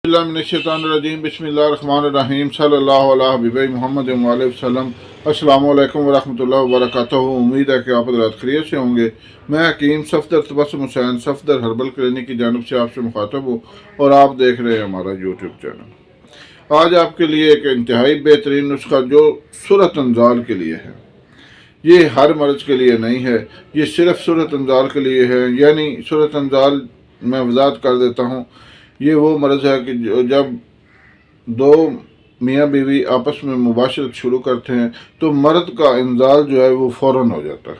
बिस्मिल्लाहिर्रहमानिर्रहीम बिस्मिल्लाहिर्रहमानिर्रहीम सल्लल्लाहु अलैहि हबीब मोहम्मद वसल्लम। अस्सलामु अलैकुम वरहमतुल्लाहि वबरकातुहू। उम्मीद है कि आप हज़रात खैरियत से होंगे। मैं हकीम सफदर तबस्सुम हुसैन सफदर हर्बल क्लिनिक की जानिब से आपसे मुखातब हूँ और आप देख रहे हैं हमारा यूट्यूब चैनल। आज आपके लिए एक इंतहाई बेहतरीन नुस्खा जो सूरत अंजाल के लिए है। ये हर मर्ज के लिए नहीं है, ये सिर्फ सूरत अंजाल के लिए है। यानी सूरत अंजाल मैं वजाहत कर देता हूँ, ये वो मर्ज़ है कि जब दो मियाँ बीवी आपस में मुबाशरत शुरू करते हैं तो मर्द का इंजाल जो है वो फ़ौरन हो जाता है।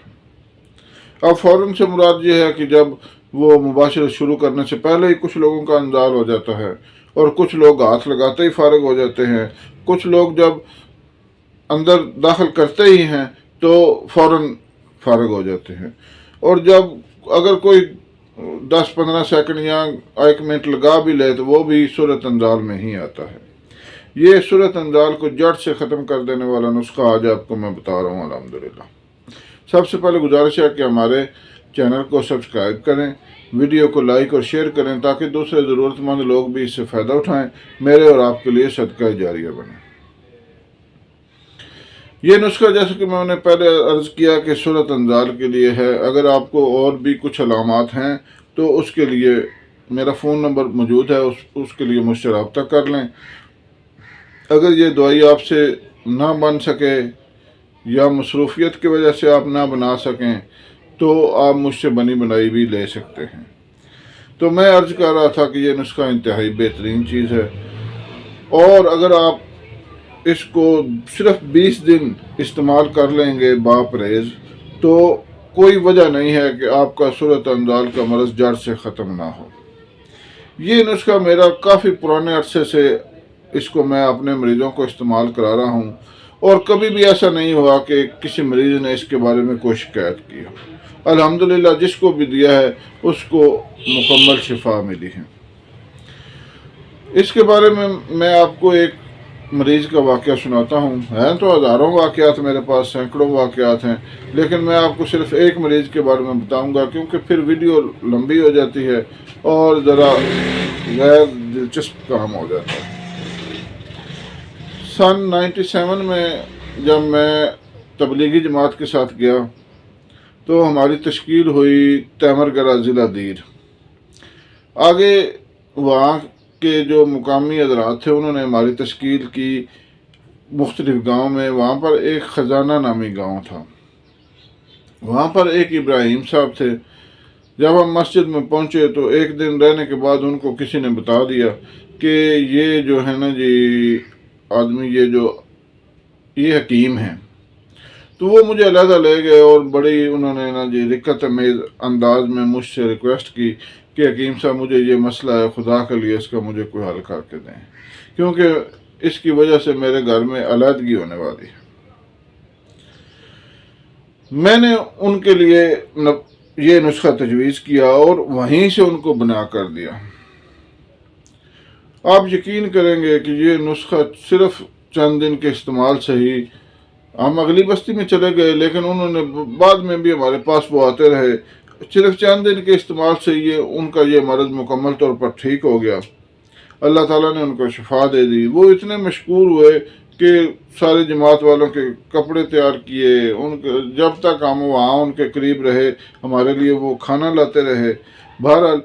अब फ़ौरन से मुराद ये है कि जब वो मुबाशरत शुरू करने से पहले ही कुछ लोगों का इंजाल हो जाता है और कुछ लोग हाथ लगाते ही फारग हो जाते हैं। कुछ लोग जब अंदर दाखिल करते ही हैं तो फ़ौरन फारग हो जाते हैं। और जब अगर कोई 10-15 सेकंड या 1 मिनट लगा भी ले तो वो भी सूरत अंजाल में ही आता है। ये सूरत अंजाल को जड़ से ख़त्म कर देने वाला नुस्खा आज आपको मैं बता रहा हूँ अल्हम्दुलिल्लाह। सबसे पहले गुजारिश है कि हमारे चैनल को सब्सक्राइब करें, वीडियो को लाइक और शेयर करें ताकि दूसरे ज़रूरतमंद लोग भी इससे फ़ायदा उठाएँ, मेरे और आपके लिए सदका जारिया बने। ये नुस्खा जैसे कि मैंने पहले अर्ज़ किया कि सूरत अंजाल के लिए है। अगर आपको और भी कुछ अलामात हैं तो उसके लिए मेरा फ़ोन नंबर मौजूद है, उसके लिए मुझसे रब्ता कर लें। अगर ये दवाई आपसे ना बन सके या मसरूफ़ियत की वजह से आप ना बना सकें तो आप मुझसे बनी बनाई भी ले सकते हैं। तो मैं अर्ज़ कर रहा था कि ये नुस्खा इंतहाई बेहतरीन चीज़ है और अगर आप इसको सिर्फ 20 दिन इस्तेमाल कर लेंगे बापरहेज़ तो कोई वजह नहीं है कि आपका सूरत अंजाल का मर्ज़ जड़ से ख़त्म ना हो। ये नुस्खा मेरा काफ़ी पुराने अरसे से इसको मैं अपने मरीज़ों को इस्तेमाल करा रहा हूँ और कभी भी ऐसा नहीं हुआ कि किसी मरीज़ ने इसके बारे में कोई शिकायत की हो। अल्हम्दुलिल्लाह जिसको भी दिया है उसको मुकम्मल शिफा मिली है। इसके बारे में मैं आपको एक मरीज़ का वाक़या सुनाता हूँ। हैं तो हज़ारों वाक़यात मेरे पास, सैकड़ों वाक़यात हैं, लेकिन मैं आपको सिर्फ एक मरीज़ के बारे में बताऊँगा क्योंकि फिर वीडियो लंबी हो जाती है और ज़रा गैर दिलचस्प काम हो जाता है। सन 97 में जब मैं तबलीगी जमात के साथ गया तो हमारी तश्कील हुई तैमरगरा ज़िला दीर। आगे वहाँ के जो मुकामी हज़रात थे उन्होंने हमारी तश्कील की मुख्तलिफ़ गाँव में। वहाँ पर एक ख़जाना नामी गाँव था, वहाँ पर एक इब्राहिम साहब थे। जब हम मस्जिद में पहुँचे तो एक दिन रहने के बाद उनको किसी ने बता दिया कि ये जो है ना जी आदमी, ये हकीम हैं। तो वो मुझे अलहदा ले गए और बड़ी उन्होंने ना जी रिक्कत अमेज़ अंदाज में मुझसे रिक्वेस्ट की कि हकीम साहब मुझे ये मसला है, खुदा के लिए इसका मुझे कोई हल करके दें क्योंकि इसकी वजह से मेरे घर में अलहदगी होने वाली है। मैंने उनके लिए ये नुस्खा तजवीज़ किया और वहीं से उनको बना कर दिया। आप यकीन करेंगे कि ये नुस्खा सिर्फ चंद दिन के इस्तेमाल से ही, हम अगली बस्ती में चले गए लेकिन उन्होंने बाद में भी हमारे पास वो आते रहे, सिर्फ चंद दिन के इस्तेमाल से उनका ये मर्ज़ मुकम्मल तौर पर ठीक हो गया। अल्लाह ताला ने उनको शिफा दे दी। वो इतने मशहूर हुए कि सारी जमात वालों के कपड़े तैयार किए, उनके जब तक हम वहाँ उनके करीब रहे हमारे लिए वो खाना लाते रहे। बहरहाल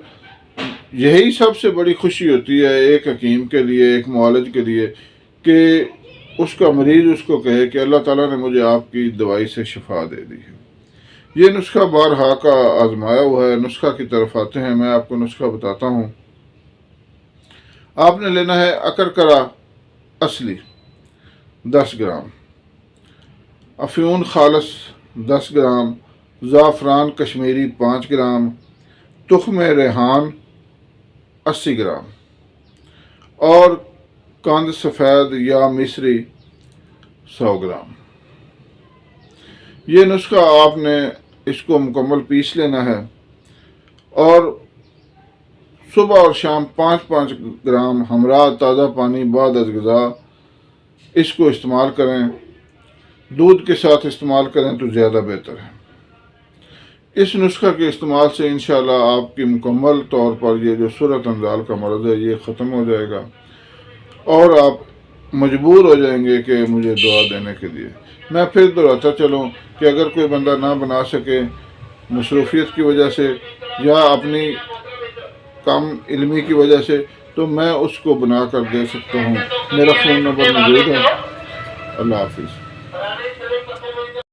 यही सबसे बड़ी खुशी होती है एक हकीम के लिए, एक मुआलिज के लिए, कि उसका मरीज़ उसको कहे कि अल्लाह ताला ने मुझे आपकी दवाई से शिफा दे दी है। ये नुस्खा बारहा का आजमाया हुआ है। नुस्खा की तरफ आते हैं, मैं आपको नुस्खा बताता हूँ। आपने लेना है अकरकरा असली 10 ग्राम, अफ्यून खालस 10 ग्राम, ज़ाफ़रान कश्मीरी 5 ग्राम, तुख़्म रेहान 80 ग्राम और कंद सफ़ेद या मिस्री 100 ग्राम। ये नुस्खा आपने इसको मुकम्मल पीस लेना है और सुबह और शाम 5-5 ग्राम हमरा ताज़ा पानी बाद अज़ ग़िज़ा इसको इस्तेमाल करें। दूध के साथ इस्तेमाल करें तो ज़्यादा बेहतर है। اس نسخہ کے استعمال سے انشاءاللہ آپ کی مکمل طور پر یہ جو صورت انزال کا مرض ہے یہ ختم ہو جائے گا، اور آپ مجبور ہو جائیں گے کہ مجھے دعا دینے کے لیے۔ میں پھر دہراتا چلوں کہ اگر کوئی بندہ نہ بنا سکے مصروفیت کی وجہ سے یا اپنی کم علمی کی وجہ سے، تو میں اس کو بنا کر دے سکتا ہوں۔ میرا فون نمبر موجود ہے۔ اللہ حافظ۔